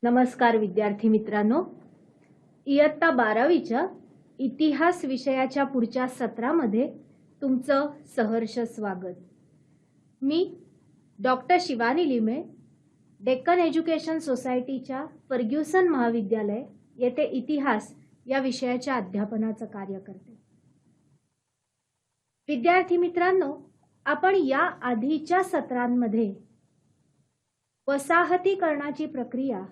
नमस्कार विद्यार्थी मित्रांनो, इयत्ता 12वीच्या इतिहास विषयाच्या पुढच्या सत्रामध्ये तुमचं सहर्ष स्वागत। मी डॉक्टर शिवानी लिमे, डेक्कन एज्युकेशन सोसायटीच्या फर्ग्युसन महाविद्यालय येथे इतिहास या विषयाच्या अध्यापनाचं कार्य करते। विद्यार्थी मित्रांनो, आपण या आधीच्या सत्रांमध्ये वसाहतीकरणाची प्रक्रिया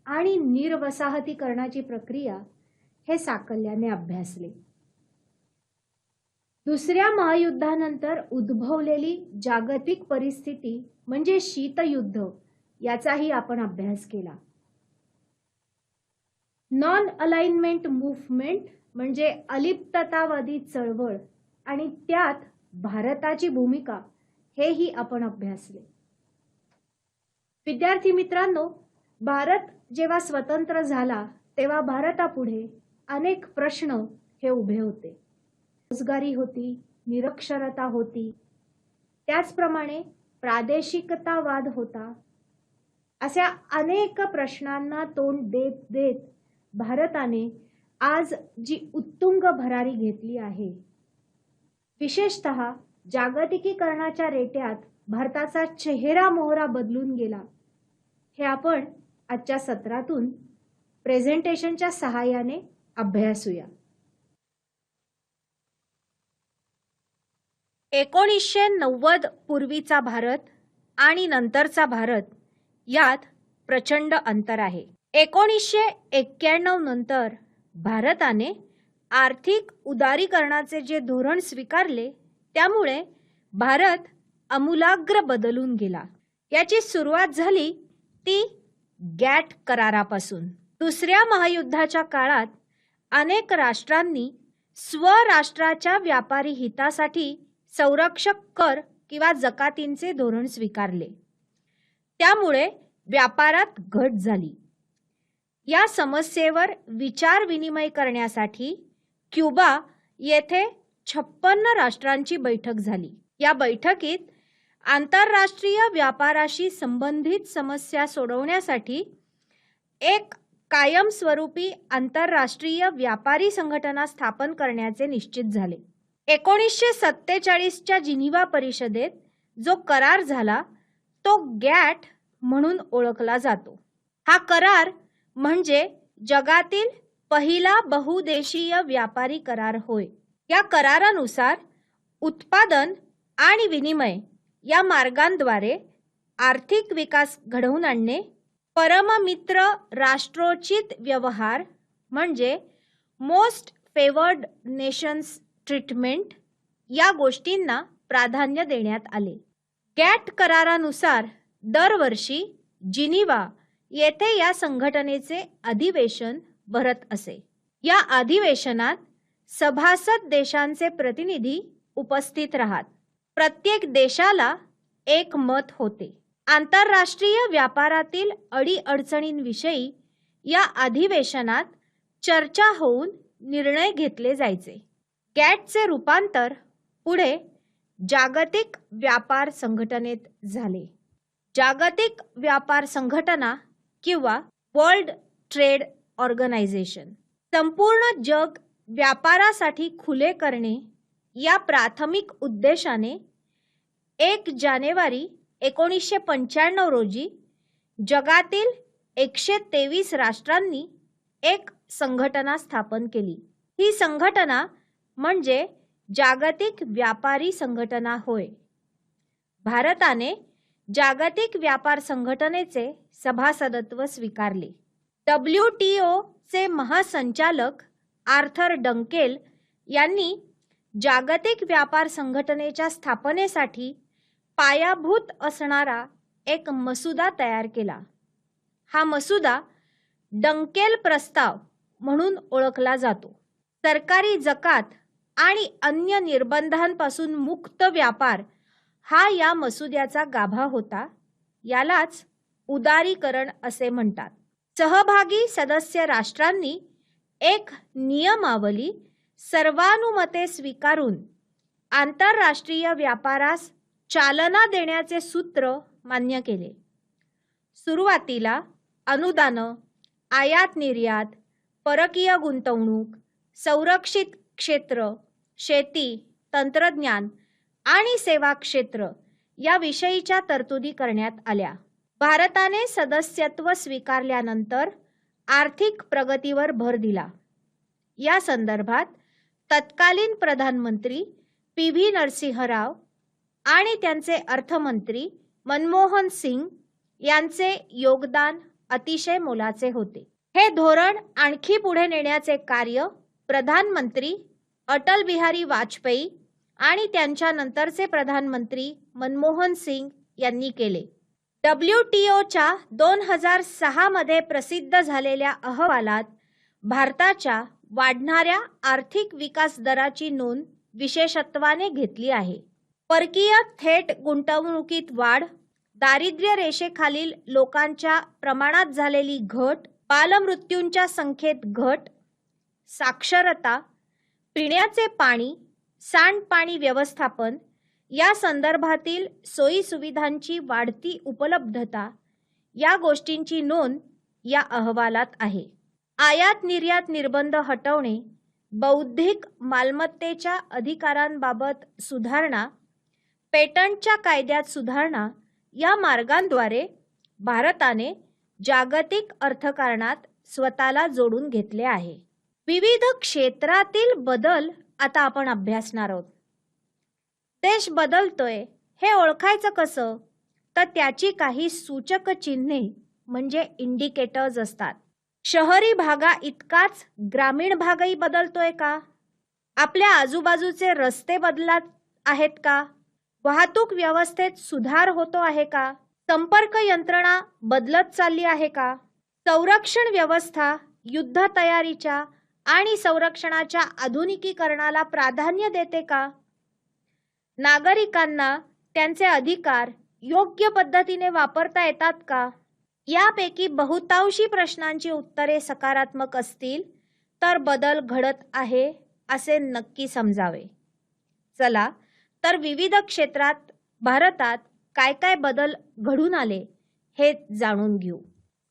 आणि निर्वसाहतीकरणाची प्रक्रिया हे साकल्याने अभ्यासले। दुसऱ्या महायुद्धानंतर उद्भवलेली जागतिक परिस्थिती म्हणजे शीतयुद्ध याचाही आपण अभ्यास केला। नॉन अलाइनमेंट मूव्हमेंट म्हणजे अलिप्ततावादी चळवळ आणि त्यात भारताची भूमिका हेही आपण अभ्यासले। विद्यार्थी मित्रांनो, भारत जेव्हा स्वतंत्र झाला तेव्हा भारतापुढे अनेक प्रश्न हे उभे होते। बेरोजगारी होती, निरक्षरता होती, त्याचप्रमाणे प्रादेशिकतावाद होता। अशा अनेक प्रश्नांना तोंड देत देत भारताने आज जी उत्तुंग भरारी घेतली आहे, विशेषतः जागतिकीकरणाच्या रेट्यात भारताचा चेहरा मोहरा बदलून गेला, हे आपण आजच्या सत्रातून प्रेझेंटेशनच्या सहाय्याने अभ्यासूया। 1990 पूर्वीचा भारत आणि नंतरचा भारत यात प्रचंड अंतर आहे। 1991 नंतर भारताने आर्थिक उदारीकरणाचे जे धोरण स्वीकारले त्यामुळे भारत आमूलाग्र बदलून गेला। याची सुरुवात झाली ती गॅट करारापासून। दुसऱ्या महायुद्धाच्या काळात अनेक राष्ट्रांनी स्वराष्ट्राच्या व्यापारी हितासाठी संरक्षक कर किंवा जकातींचे धोरण स्वीकारले, त्यामुळे व्यापारात घट झाली। या समस्येवर विचार विनिमय करण्यासाठी क्युबा येथे 56 राष्ट्रांची बैठक झाली। या बैठकीत आंतरराष्ट्रीय व्यापाराशी संबंधित समस्या सोडवण्यासाठी एक कायमस्वरूपी आंतरराष्ट्रीय व्यापारी संघटना स्थापन करण्याचे निश्चित झाले। 1947च्या जिनिव्हा परिषदेत जो करार झाला तो गॅट म्हणून ओळखला जातो। हा करार म्हणजे जगातील पहिला बहुदेशीय व्यापारी करार होय। या करारानुसार उत्पादन आणि विनिमय या मार्गांद्वारे आर्थिक विकास घडवून आणणे, परममित्र राष्ट्रोचित व्यवहार म्हणजे मोस्ट फेवर्ड नेशन्स ट्रीटमेंट या गोष्टींना प्राधान्य देण्यात आले। गॅट करारानुसार दरवर्षी जिनिव्हा येथे या संघटनेचे अधिवेशन भरत असे। या अधिवेशनात सभासद देशांचे प्रतिनिधी उपस्थित राहत। प्रत्येक देशाला एक मत होते। आंतरराष्ट्रीय व्यापारातील अडीअडचणींविषयी या अधिवेशनात चर्चा होऊन निर्णय घेतले जायचे। गॅटचे रूपांतर पुढे जागतिक व्यापार संघटनेत झाले। जागतिक व्यापार संघटना किंवा वर्ल्ड ट्रेड ऑर्गनायझेशन संपूर्ण जग व्यापारासाठी खुले करणे या प्राथमिक उद्देशाने 1 जानेवारी 1995 रोजी जगातील 123 राष्ट्रांनी एक संघटना स्थापन केली। ही संघटना म्हणजे जागतिक व्यापारी संघटना होय। भारताने जागतिक व्यापार संघटनेचे सभासदत्व स्वीकारले। WTO चे महासंचालक आर्थर डंकेल यांनी जागतिक व्यापार संघटनेच्या स्थापनेसाठी पायाभूत असणारा एक मसुदा तयार केला। हा मसुदा डंकेल प्रस्ताव म्हणून ओळखला जातो। सरकारी जकात आणि अन्य निर्बंधांपासून मुक्त व्यापार हा या मसुद्याचा गाभा होता। यालाच उदारीकरण असे म्हणतात। सहभागी सदस्य राष्ट्रांनी एक नियमावली सर्वानुमते स्वीकारून आंतरराष्ट्रीय व्यापारास चालना देण्याचे सूत्र मान्य केले। सुरुवातीला अनुदानं, आयात निर्यात, परकीय गुंतवणूक, संरक्षित क्षेत्र, शेती, तंत्रज्ञान आणि सेवा क्षेत्र या विषयीच्या तरतुदी करण्यात आल्या. भारताने सदस्यत्व स्वीकारल्यानंतर आर्थिक प्रगतीवर भर दिला. या संदर्भात तत्कालीन प्रधानमंत्री पी.व्ही. नरसिंह राव आणि त्यांचे अर्थमंत्री मनमोहन सिंग यांचे योगदान अतिशय मोलाचे होते. हे धोरण आणखी पुढे नेण्याचे कार्य प्रधानमंत्री अटल बिहारी वाजपेयी आणि त्यांच्या नंतरचे प्रधानमंत्री मनमोहन सिंग यांनी केले. WTOच्या 2006 मध्ये प्रसिद्ध झालेल्या अहवालात भारताच्या वाढणाऱ्या आर्थिक विकास दराची नोंद विशेषत्वाने घेतली आहे. परकीय थेट गुंतवणुकीत वाढ, दारिद्र्य रेषेखालील लोकांच्या प्रमाणात झालेली घट, बालमृत्यूंच्या संख्येत घट, साक्षरता, पिण्याचे पाणी, सांडपाणी व्यवस्थापन या संदर्भातील सोयी सुविधांची वाढती उपलब्धता या गोष्टींची नोंद या अहवालात आहे. आयात निर्यात निर्बंध हटवणे, बौद्धिक मालमत्तेच्या अधिकारांबाबत सुधारणा, पेटंटच्या कायद्यात सुधारणा या मार्गांद्वारे भारताने जागतिक अर्थकारणात स्वतःला जोडून घेतले आहे. विविध क्षेत्रातील बदल आता आपण अभ्यासणार आहोत. देश बदलतोय हे ओळखायचं कसं, तर त्याची काही सूचक चिन्हे म्हणजे इंडिकेटर्स असतात. शहरी भागा इतकाच ग्रामीण भागही बदलतोय का? आपल्या आजूबाजूचे रस्ते बदलत आहेत का? वाहतूक व्यवस्थेत सुधार होतो आहे का? संपर्क यंत्रणा बदलत चालली आहे का? संरक्षण व्यवस्था युद्ध तयारीच्या आणि संरक्षणाच्या आधुनिकीकरणाला प्राधान्य देते का? नागरिकांना त्यांचे अधिकार योग्य पद्धतीने वापरता येतात का? यापैकी बहुतांशी प्रश्नांची उत्तरे सकारात्मक असतील तर बदल घडत आहे असे नक्की समजावे. चला तर विविध क्षेत्रात भारतात काय काय बदल घडून आले हे जाणून घेऊ.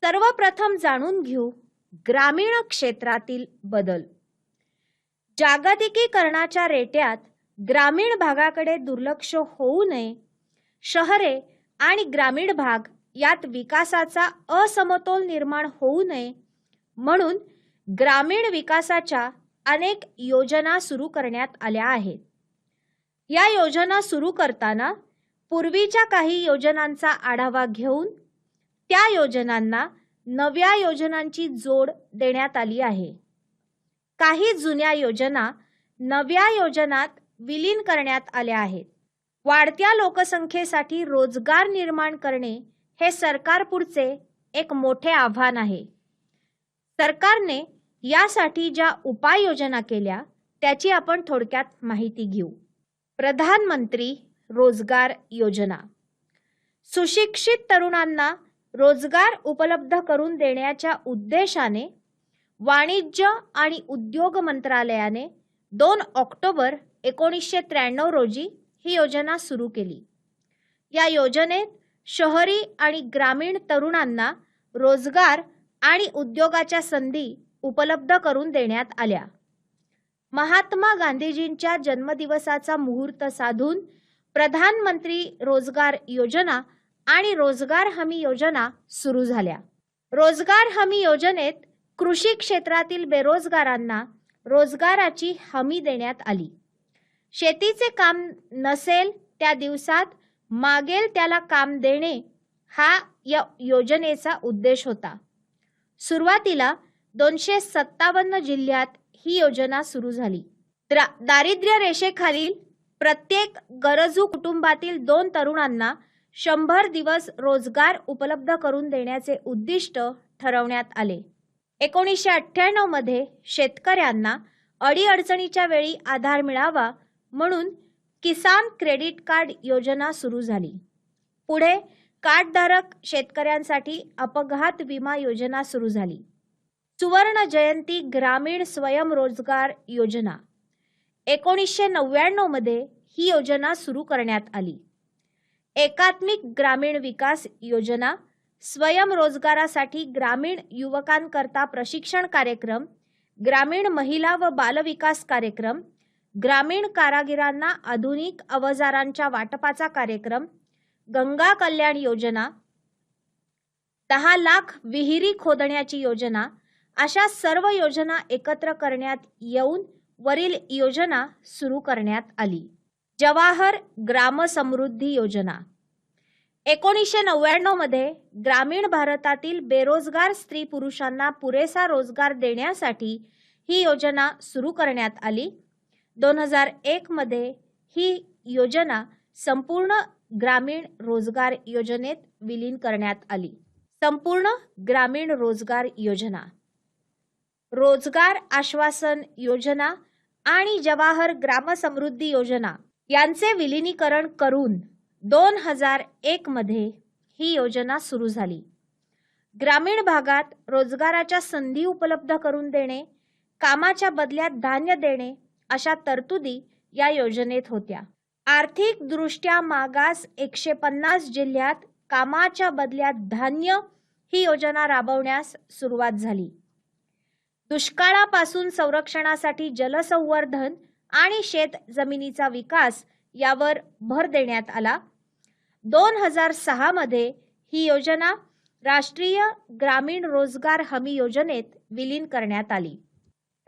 सर्वप्रथम जाणून घेऊ ग्रामीण क्षेत्रातील बदल. जागतिकीकरणाच्या रेट्यात ग्रामीण भागाकडे दुर्लक्ष होऊ नये. शहरे आणि ग्रामीण भाग यात विकासाचा असमतोल निर्माण होऊ नये म्हणून ग्रामीण विकासाच्या अनेक योजना सुरू करण्यात आल्या आहेत. या योजना सुरू करताना पूर्वीच्या काही योजनांचा आढावा घेऊन त्या योजनांना नव्या योजनांची जोड देण्यात आली आहे. काही जुन्या योजना नव्या योजनात विलीन करण्यात आल्या आहेत. वाढत्या लोकसंख्येसाठी रोजगार निर्माण करणे हे सरकारपुढचे एक मोठे आव्हान आहे. सरकारने यासाठी ज्या उपाययोजना केल्या त्याची आपण थोडक्यात माहिती घेऊ. प्रधानमंत्री रोजगार योजना. सुशिक्षित तरुणांना रोजगार उपलब्ध करून देण्याच्या उद्देशाने वाणिज्य आणि उद्योग मंत्रालयाने 2 ऑक्टोबर 1993 रोजी ही योजना सुरू केली. या योजनेत शहरी आणि ग्रामीण तरुणांना रोजगार आणि उद्योगाच्या संधी उपलब्ध करून देण्यात आल्या. महात्मा गांधीजींच्या जन्मदिवसाचा मुहूर्त साधून प्रधानमंत्री रोजगार योजना आणि रोजगार हमी योजना सुरू झाल्या. रोजगार हमी योजनेत कृषी क्षेत्रातील बेरोजगारांना रोजगाराची हमी देण्यात आली. शेतीचे काम नसेल त्या दिवसात मागेल त्याला काम देणे हा या योजनेचा उद्देश होता. सुरुवातीला 257 जिल्ह्यात ही योजना सुरू झाली. दारिद्र्य रेषेखालील प्रत्येक गरजू कुटुंबातील 2 तरुणांना 100 दिवस रोजगार उपलब्ध करून देण्याचे उद्दिष्ट ठरवण्यात आले. 1998 मध्ये शेतकऱ्यांना अडीअडचणीच्या वेळी आधार मिळावा म्हणून किसान क्रेडिट कार्ड योजना सुरू झाली. पुढे कार्डधारक शेतकऱ्यांसाठी अपघात विमा योजना सुरू झाली. सुवर्ण जयंती ग्रामीण स्वयंरोजगार योजना. 1999 मध्ये ही योजना सुरू करण्यात आली. एकात्मिक ग्रामीण विकास योजना स्वयंरोजगारासाठी ग्रामीण युवकांकरता प्रशिक्षण कार्यक्रम, ग्रामीण महिला व बालविकास कार्यक्रम, ग्रामीण कारागिरांना आधुनिक अवजारांच्या वाटपाचा कार्यक्रम, गंगा कल्याण योजना, 10 लाख विहिरी खोदण्याची योजना, अशा सर्व योजना एकत्र करण्यात येऊन वरील योजना सुरू करण्यात आली. जवाहर ग्राम समृद्धी योजना 1999 मध्ये ग्रामीण भारतातील बेरोजगार स्त्री पुरुषांना पुरेसा रोजगार देण्यासाठी ही योजना सुरू करण्यात आली. 2001 मध्ये ही योजना संपूर्ण ग्रामीण रोजगार योजनेत विलीन करण्यात आली. संपूर्ण ग्रामीण रोजगार योजना, रोजगार आश्वासन योजना आणि जवाहर ग्राम समृद्धी योजना यांचे विलीनीकरण करून 2001 मध्ये ही योजना सुरू झाली. ग्रामीण भागात रोजगाराच्या संधी उपलब्ध करून देणे, कामाच्या बदल्यात धान्य देणे अशा तरतुदी या योजनेत होत्या. आर्थिक दृष्ट्या मागास 150 जिल्ह्यात कामाच्या बदल्यात धान्य ही योजना राबवण्यास सुरुवात झाली. दुष्काळापासून संरक्षणासाठी जलसंवर्धन आणि शेत जमिनीचा विकास यावर भर देण्यात आला. 2006 मध्ये ही योजना राष्ट्रीय ग्रामीण रोजगार हमी योजनेत विलीन करण्यात आली.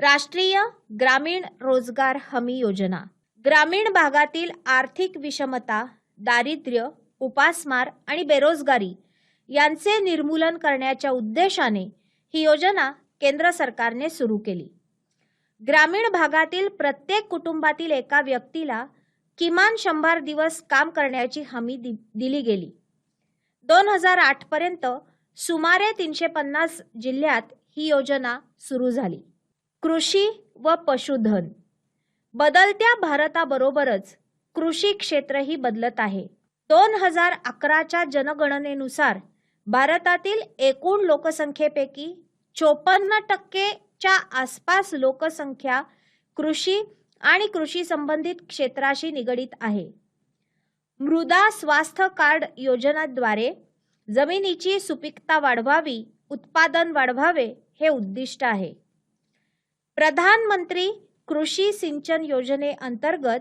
राष्ट्रीय ग्रामीण रोजगार हमी योजना ग्रामीण भागातील आर्थिक विषमता, दारिद्र्य, उपासमार आणि बेरोजगारी यांचे निर्मूलन करण्याच्या उद्देशाने ही योजना केंद्र सरकारने सुरू केली. ग्रामीण भागातील प्रत्येक कुटुंबातील एका व्यक्तीला किमान 100 दिवस काम करण्याची हमी दिली गेली. 2008 पर्यंत सुमारे 350 जिल्ह्यात ही योजना सुरू झाली. कृषी व पशुधन बदलत्या भारताबरोबरच कृषी क्षेत्रही बदलत आहे. 2011च्या जनगणनेनुसार भारतातील एकूण लोकसंख्येपैकी 54% आसपास लोकसंख्या कृषी आणि कृषी संबंधित क्षेत्राशी निगडित आहे. मृदा स्वास्थ्य कार्ड योजनेद्वारे जमिनीची सुपीकता वाढवावी, उत्पादन वाढवावे हे उद्दिष्ट आहे. प्रधानमंत्री कृषी सिंचन योजनेअंतर्गत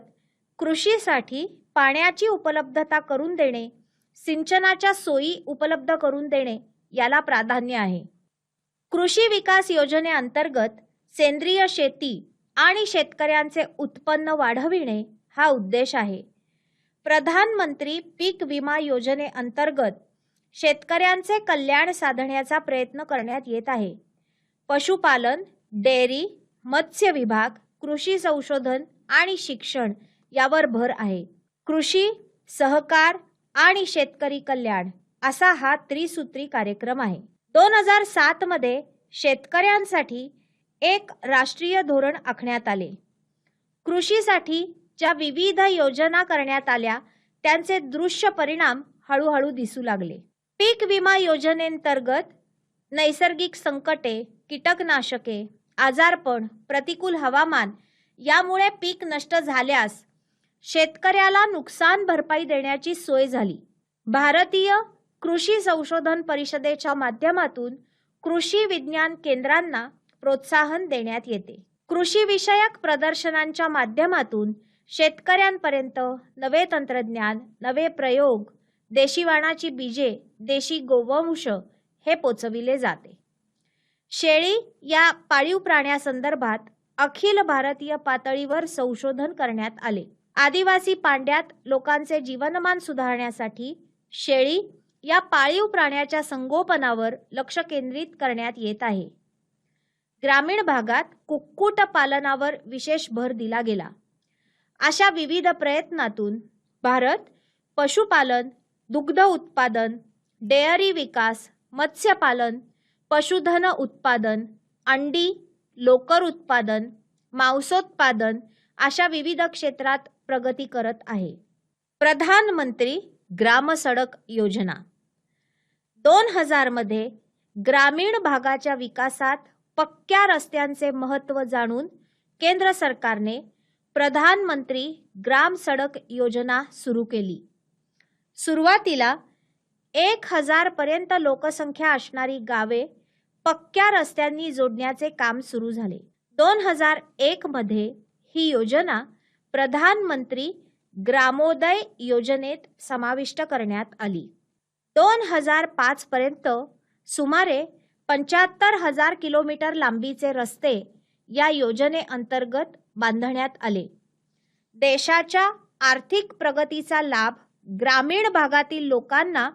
कृषीसाठी पाण्याची उपलब्धता करून देणे, सिंचनाच्या सोयी उपलब्ध करून देणे याला प्राधान्य आहे. कृषी विकास योजनेअंतर्गत सेंद्रिय शेती आणि शेतकऱ्यांचे उत्पन्न वाढविणे हा उद्देश आहे. प्रधानमंत्री पीक विमा योजनेअंतर्गत शेतकऱ्यांचे कल्याण साधण्याचा प्रयत्न करण्यात येत आहे. पशुपालन, डेअरी, मत्स्य विभाग, कृषी संशोधन आणि शिक्षण यावर भर आहे. कृषी, सहकार आणि शेतकरी कल्याण असा हा त्रिसूत्री कार्यक्रम आहे. 2007 मध्ये शेतकऱ्यांसाठी एक राष्ट्रीय धोरण आखण्यात आले. कृषीसाठी ज्या विविध योजना करण्यात आल्या त्यांचे दृश्य परिणाम हळूहळू दिसू लागले. पीक विमा योजनेंतर्गत नैसर्गिक संकटे, कीटकनाशके, आजारपण, प्रतिकूल हवामान यामुळे पीक नष्ट झाल्यास शेतकऱ्याला नुकसान भरपाई देण्याची सोय झाली. भारतीय कृषी संशोधन परिषदेच्या माध्यमातून कृषी विज्ञान केंद्रांना प्रोत्साहन देण्यात येते. कृषी विषयक प्रदर्शनांच्या माध्यमातून शेतकऱ्यांपर्यंत नवे तंत्रज्ञान, नवे प्रयोग, देशी वाणाची बीजे, देशी गोवंश हे पोचविले जाते. शेळी या पाळीव प्राण्यासंदर्भात अखिल भारतीय पातळीवर संशोधन करण्यात आले. आदिवासी पांड्यात लोकांचे जीवनमान सुधारण्यासाठी शेळी या पाळीव प्राण्याच्या संगोपनावर लक्ष केंद्रित करण्यात येत आहे. ग्रामीण भागात कुक्कुट पालनावर विशेष भर दिला गेला. अशा विविध प्रयत्नातून भारत पशुपालन, दुग्ध उत्पादन, डेअरी विकास, मत्स्यपालन, पशुधन उत्पादन, अंडी, लोकर उत्पादन, मांसोत्पादन अशा विविध क्षेत्रात प्रगती करत आहे. प्रधानमंत्री ग्राम सडक योजना 2000 मध्ये ग्रामीण भागाच्या विकासात पक्क्या रस्त्यांचे महत्त्व जाणून केंद्र सरकारने प्रधानमंत्री ग्राम सडक योजना सुरू केली. सुरुवातीला 1000 पर्यंत लोकसंख्या असणारी गावे पक्क्या रस्त्यांनी जोडण्याचे काम सुरू झाले. 2001 मध्ये ही योजना प्रधानमंत्री ग्रामोदय योजनेत समाविष्ट करण्यात आली. 2005 पर्यंत सुमारे 75,000 किलोमीटर लांबीचे रस्ते या योजनेअंतर्गत बांधण्यात आले. देशाच्या आर्थिक प्रगतीचा लाभ ग्रामीण भागातील लोकांना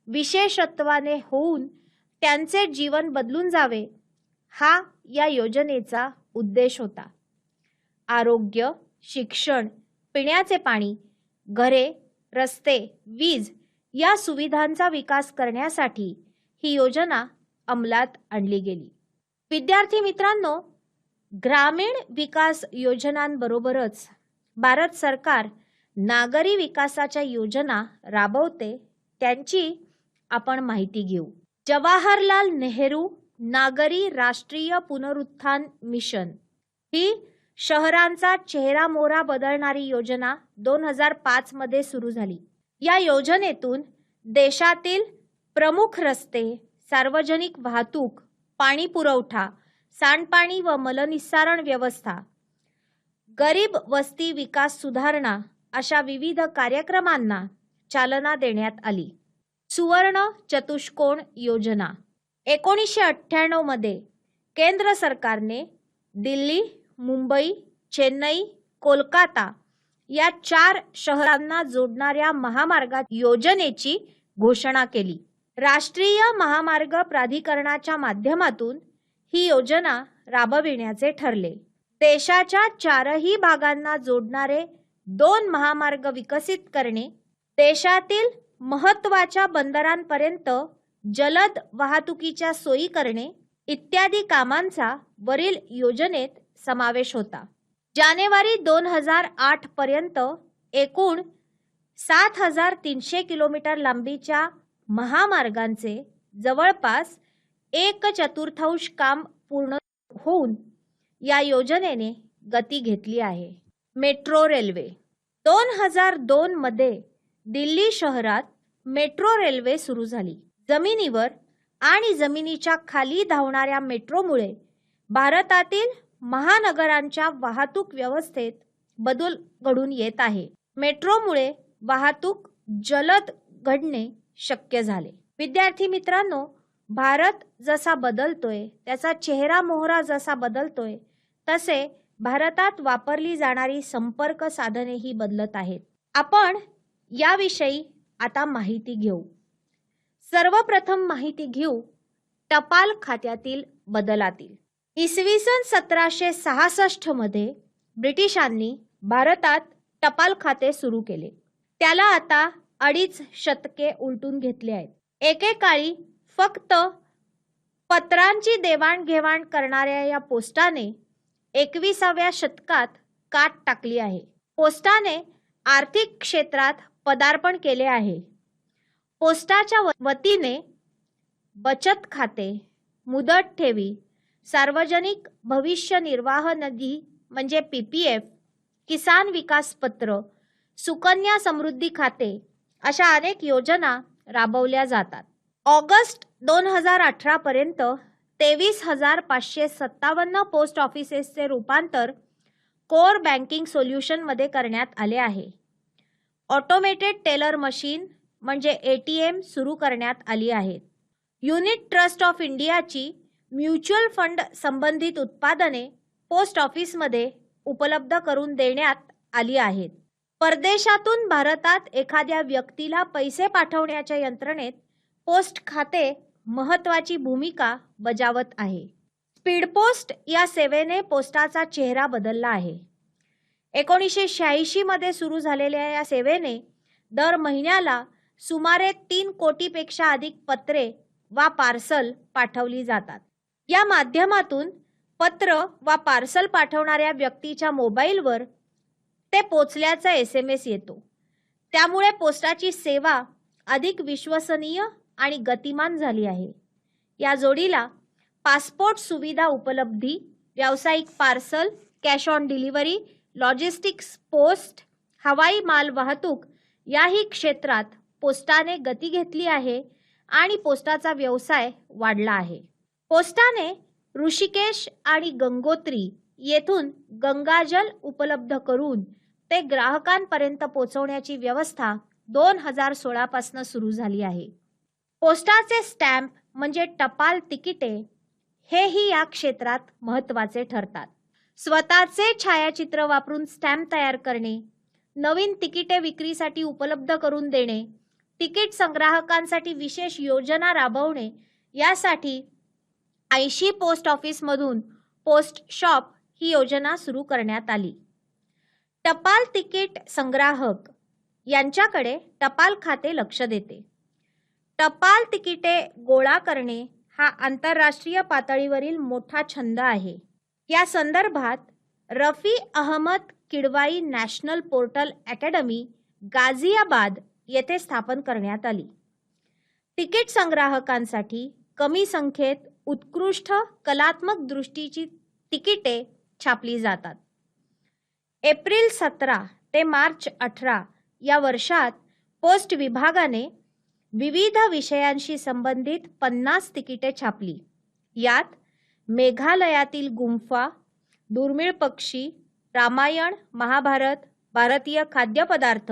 विशेषत्वाने होऊन त्यांचे जीवन बदलून जावे, हा या योजनेचा उद्देश होता. आरोग्य, शिक्षण, पिण्याचे पाणी, घरे, रस्ते, वीज या सुविधांचा विकास करण्यासाठी ही योजना अंमलात आणली गेली. विद्यार्थी मित्रांनो, ग्रामीण विकास योजनांबरोबरच भारत सरकार नागरी विकासाच्या योजना राबवते, त्यांची आपण माहिती घेऊ. जवाहरलाल नेहरू नागरी राष्ट्रीय पुनरुत्थान मिशन ही शहरांचा चेहरामोहरा बदलणारी योजना 2005 मध्ये सुरू झाली. या योजनेतून देशातील प्रमुख रस्ते, सार्वजनिक वाहतूक, पाणी पुरवठा, सांडपाणी व मलनिस्सारण व्यवस्था, गरीब वस्ती विकास सुधारणा अशा विविध कार्यक्रमांना चालना देण्यात आली. सुवर्ण चतुष्कोण योजना 1998 मध्ये केंद्र सरकारने दिल्ली, मुंबई, चेन्नई, कोलकाता या 4 शहरांना जोडणाऱ्या महामार्ग योजनेची घोषणा केली. राष्ट्रीय महामार्ग प्राधिकरणाच्या माध्यमातून ही योजना राबविण्याचे ठरले. देशाच्या 4ही भागांना जोडणारे 2 महामार्ग विकसित करणे, देशातील महत्त्वाच्या बंदरांपर्यंत जलद वाहतुकीच्या सोयी करणे इत्यादी कामांचा वरील योजनेत समावेश होता. जानेवारी 2008 पर्यंत एकूण 7,300 किलोमीटर लांबीच्या महामार्गांचे जवळपास 1/4 काम पूर्ण होऊन या योजनेने गती घेतली आहे. मेट्रो रेल्वे 2002 मध्ये दिल्ली शहरात मेट्रो रेल्वे सुरू झाली. जमिनीवर आणि जमिनीच्या खाली धावणाऱ्या मेट्रोमुळे भारतातील महानगरांच्या वाहतूक व्यवस्थेत बदल घडून येत आहे. मेट्रोमुळे वाहतूक जलद घडणे शक्य झाले. विद्यार्थी मित्रांनो, भारत जसा बदलतोय, त्याचा चेहरा मोहरा जसा बदलतोय, तसे भारतात वापरली जाणारी संपर्क साधनेही बदलत आहेत. आपण याविषयी आता माहिती घेऊ. सर्वप्रथम माहिती घेऊ टपाल खात्यातील बदलातील. इसवी सन 1766 मध्ये ब्रिटिशांनी भारतात टपाल खाते सुरू केले. त्याला आता 2.5 शतके उलटून घेतले आहेत. एकेकाळी फक्त पत्रांची देवाणघेवाण करणाऱ्या या पोस्टाने 21व्या शतकात काट टाकली आहे. पोस्टाने आर्थिक क्षेत्रात पदार्पण केले आहे. पोस्टाच्या वतीने बचत खाते, मुदत ठेवी, सार्वजनिक भविष्य निर्वाह निधी म्हणजे PPF, किसान विकास पत्र, सुकन्या समृद्धी खाते अशा अनेक योजना राबवल्या जातात. ऑगस्ट 2018 पर्यंत 23,557 पोस्ट ऑफिसेसचे रूपांतर कोर बँकिंग सोल्युशन मध्ये करण्यात आले आहे. ऑटोमेटेड टेलर मशीन म्हणजे ATM सुरू करण्यात आली आहेत. युनिट ट्रस्ट ऑफ इंडियाची म्युच्युअल फंड संबंधित उत्पादने पोस्ट ऑफिसमध्ये उपलब्ध करून देण्यात आली आहेत. परदेशातून भारतात एखाद्या व्यक्तीला पैसे पाठवण्याच्या यंत्रणेत पोस्ट खाते महत्त्वाची भूमिका बजावत आहे. स्पीड पोस्ट या सेवेने पोस्टाचा चेहरा बदलला आहे. 1986 मध्ये सुरू झालेल्या या सेवेने दर महिन्याला सुमारे 3 कोटीपेक्षा अधिक पत्रे वा पार्सल पाठवली जातात. या माध्यमातून पत्र वा पार्सल पाठवणाऱ्या व्यक्तीच्या मोबाईलवर ते पोचल्याचा SMS येतो. त्यामुळे पोस्टाची सेवा अधिक विश्वसनीय आणि गतिमान झाली आहे. या जोडीला पासपोर्ट सुविधा उपलब्धी, व्यावसायिक parcel, cash on delivery, logistics, post, हवाई माल वाहतूक याही क्षेत्रात पोस्टाने गती घेतली आहे आणि पोस्टाचा व्यवसाय वाढला आहे. पोस्टाने ऋषिकेश आणि गंगोत्री येथून गंगाजल उपलब्ध करून ते ग्राहकांपर्यंत पोहोचवण्याची व्यवस्था 2016 पासून सुरू झाली आहे. पोस्टाचे स्टॅम्प म्हणजे टपाल तिकिटे हेही या क्षेत्रात महत्त्वाचे ठरतात. स्वतःचे छायाचित्र वापरून स्टॅम्प तयार करणे, नवीन तिकिटे विक्रीसाठी उपलब्ध करून देणे, तिकीट संग्राहकांसाठी विशेष योजना राबवणे यासाठी 80 पोस्ट ऑफिसमधून पोस्ट शॉप ही योजना सुरू करण्यात आली. टपाल तिकीट संग्राहक यांच्याकडे टपाल खाते लक्ष देते. टपाल तिकिटे गोळा करणे हा आंतरराष्ट्रीय पातळीवरील मोठा छंद आहे. या संदर्भात Rafi Ahmed Kidwai national postal academy Ghaziabad येथे स्थापन करण्यात आली. तिकीट संग्राहकांसाठी कमी संख्येत उत्कृष्ट कलात्मक दृष्टीची तिकिटे छापली जातात. एप्रिल 17 ते मार्च 18 या वर्षात पोस्ट विभागाने विविध विषयांशी संबंधित 50 तिकिटे छापली. यात मेघालयातील गुंफा, दुर्मिळ पक्षी, रामायण, महाभारत, भारतीय खाद्यपदार्थ,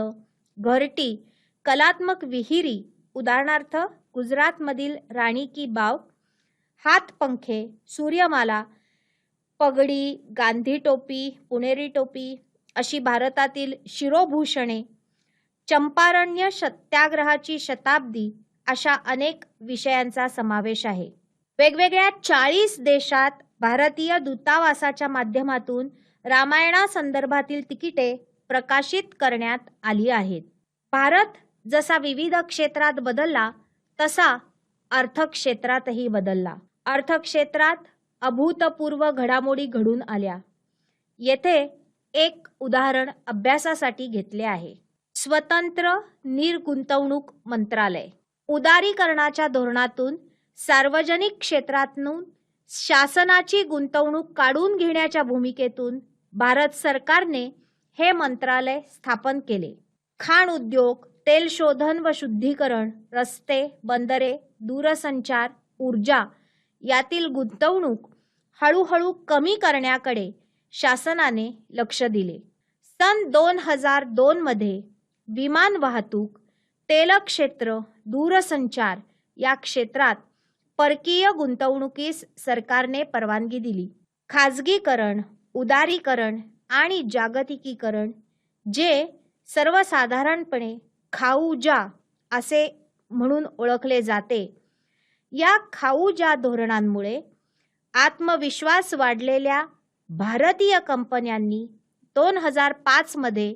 घरटी, कलात्मक विहिरी उदाहरणार्थ गुजरातमधील राणी की बाव, हातपंखे, सूर्यमाला, पगडी, गांधी टोपी, पुणेरी टोपी अशी भारतातील शिरोभूषणे, चंपारण्य सत्याग्रहाची शताब्दी अशा अनेक विषयांचा समावेश आहे. वेगवेगळ्या 40 देशात भारतीय दूतावासाच्या माध्यमातून रामायणासंदर्भातील तिकिटे प्रकाशित करण्यात आली आहेत. भारत जसा विविध क्षेत्रात बदलला तसा अर्थक्षेत्रातही बदलला. अर्थक्षेत्रात अभूतपूर्व घडामोडी घडून आल्या. येथे एक उदाहरण अभ्यासासाठी घेतले आहे. स्वतंत्र निर्गुंतवणूक मंत्रालय. उदारीकरणाच्या धोरणातून सार्वजनिक क्षेत्रातून शासनाची गुंतवणूक काढून घेण्याच्या भूमिकेतून भारत सरकारने हे मंत्रालय स्थापन केले. खाण उद्योग, तेल शोधन व शुद्धीकरण, रस्ते, बंदरे, दूरसंचार, ऊर्जा यातील गुंतवणूक हळूहळू कमी करण्याकडे शासनाने लक्ष दिले. सन 2002 मध्ये विमान वाहतूक, तेल क्षेत्र, दूरसंचार या क्षेत्रात परकीय गुंतवणुकीस सरकारने परवानगी दिली. खाजगीकरण, उदारीकरण आणि जागतिकीकरण जे सर्वसाधारणपणे खाऊजा असे म्हणून ओळखले जाते, या खाऊजा धोरणांमुळे आत्मविश्वास वाढलेल्या भारतीय कंपन्यांनी 2005 मध्ये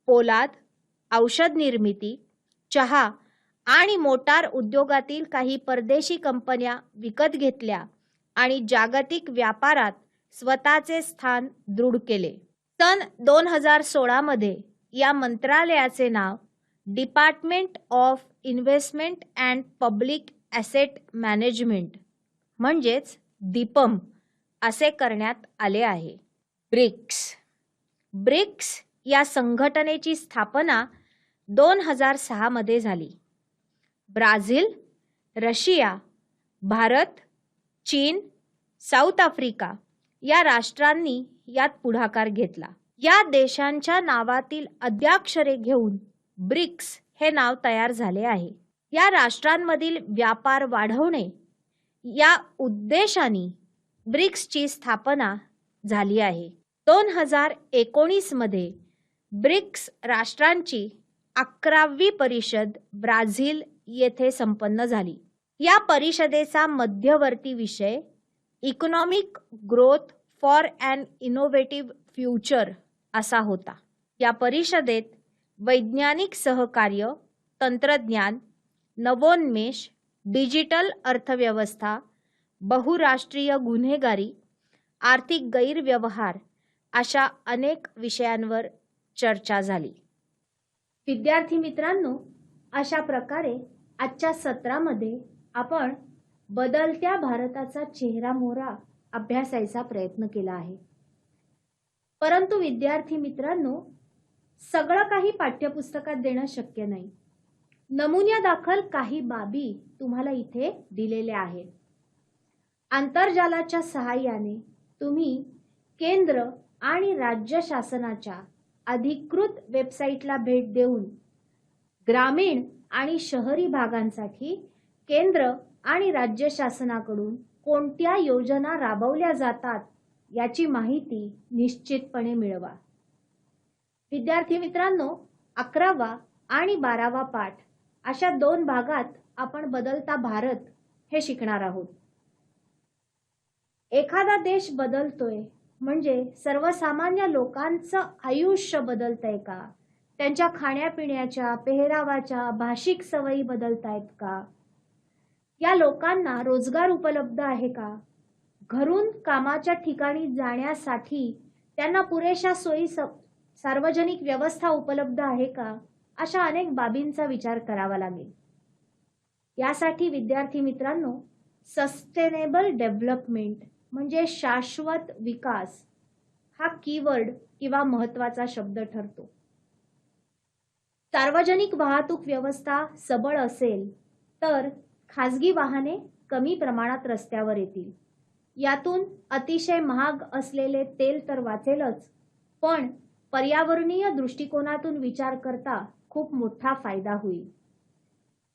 पोलाद, औषध निर्मिती, चहा आणि मोटार उद्योगातील काही परदेशी कंपन्या विकत घेतल्या आणि जागतिक व्यापारात स्वतःचे स्थान दृढ केले. सन 2016 मध्ये या मंत्रालयाचे नाव department of investment and public asset management म्हणजेच दीपम असे करण्यात आले आहे. ब्रिक्स या संघटनेची स्थापना 2006 मध्ये झाली. ब्राझील, रशिया, भारत, चीन, साऊथ आफ्रिका या राष्ट्रांनी यात पुढाकार घेतला. या देशांच्या नावातील अद्याक्षरे घेऊन ब्रिक्स हे नाव तयार झाले आहे. या राष्ट्रांमधील व्यापार वाढवणे या उद्देशाने ब्रिक्सची स्थापना झाली आहे. 2019 मध्ये ब्रिक्स राष्ट्रांची 11वी परिषद ब्राझील येथे संपन्न झाली. या परिषदेचा मध्यवर्ती विषय economic growth for an innovative future असा होता. या परिषदेत वैज्ञानिक सहकार्य, तंत्रज्ञान, नवोन्मेष, डिजिटल अर्थव्यवस्था, बहुराष्ट्रीय गुन्हेगारी, आर्थिक गैरव्यवहार अशा अनेक विषयांवर चर्चा झाली. विद्यार्थी मित्रांनो, अशा प्रकारे आजच्या सत्रामध्ये आपण बदलत्या भारताचा चेहरामोहरा अभ्यासायचा प्रयत्न केला आहे. परंतु विद्यार्थी मित्रांनो, सगळं काही पाठ्यपुस्तकात देणं शक्य नाही. नमुन्यादाखल काही बाबी तुम्हाला इथे दिलेल्या आहेत. आंतरजालाच्या सहाय्याने तुम्ही केंद्र आणि राज्य शासनाच्या अधिकृत वेबसाईटला भेट देऊन ग्रामीण आणि शहरी भागांसाठी केंद्र आणि राज्य शासनाकडून कोणत्या योजना राबवल्या जातात याची माहिती निश्चितपणे मिळवा. विद्यार्थी मित्रांनो, 11वा आणि 12वा पाठ अशा 2 भागात आपण बदलता भारत हे शिकणार आहोत. एखादा देश बदलतोय म्हणजे सर्वसामान्य लोकांचं आयुष्य बदलतंय का? त्यांच्या खाण्यापिण्याच्या, पेहरावाच्या, भाषिक सवयी बदलतायत का? या लोकांना रोजगार उपलब्ध आहे का? घरून कामाच्या ठिकाणी जाण्यासाठी त्यांना पुरेशा सोयी सार्वजनिक व्यवस्था उपलब्ध आहे का? अशा अनेक बाबींचा विचार करावा लागेल. यासाठी विद्यार्थी मित्रांनो, सस्टेनेबल डेव्हलपमेंट म्हणजे शाश्वत विकास हा कीवर्ड किंवा महत्त्वाचा शब्द ठरतो. सार्वजनिक वाहतूक व्यवस्था सबळ असेल तर खाजगी वाहने कमी प्रमाणात रस्त्यावर येतील. यातून अतिशय महाग असलेले तेल तर वाचेलच, पण पर्यावरणीय दृष्टिकोनातून विचार करता खूप मोठा फायदा होईल.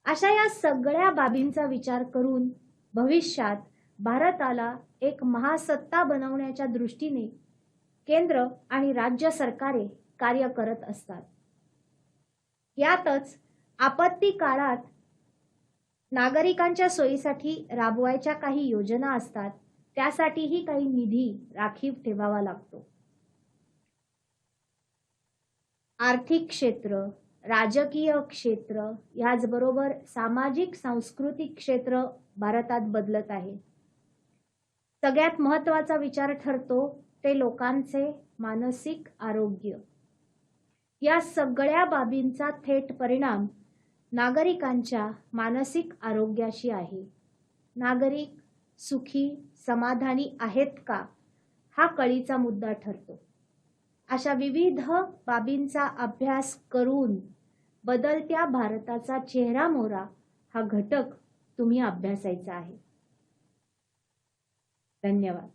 अशा या सगळ्या बाबींचा विचार करून भविष्यात भारताला एक महासत्ता बनवण्याच्या दृष्टीने केंद्र आणि राज्य सरकारे कार्य करत असतात. यातच आपत्ती काळात नागरिकांच्या सोयीसाठी राबवायच्या काही योजना असतात, त्यासाठीही काही निधी राखीव ठेवावा लागतो. आर्थिक क्षेत्र, राजकीय क्षेत्र याचबरोबर सामाजिक सांस्कृतिक क्षेत्र भारतात बदलत आहे. सगळ्यात महत्त्वाचा विचार ठरतो ते लोकांचे मानसिक आरोग्य. या सगळ्या बाबींचा थेट परिणाम नागरिकांच्या मानसिक आरोग्याशी आहे. नागरिक सुखी, समाधानी आहेत का, हा कळीचा मुद्दा ठरतो. अशा विविध बाबींचा अभ्यास करून बदलत्या भारताचा चेहरामोहरा हा घटक तुम्ही अभ्यासायचा आहे. धन्यवाद.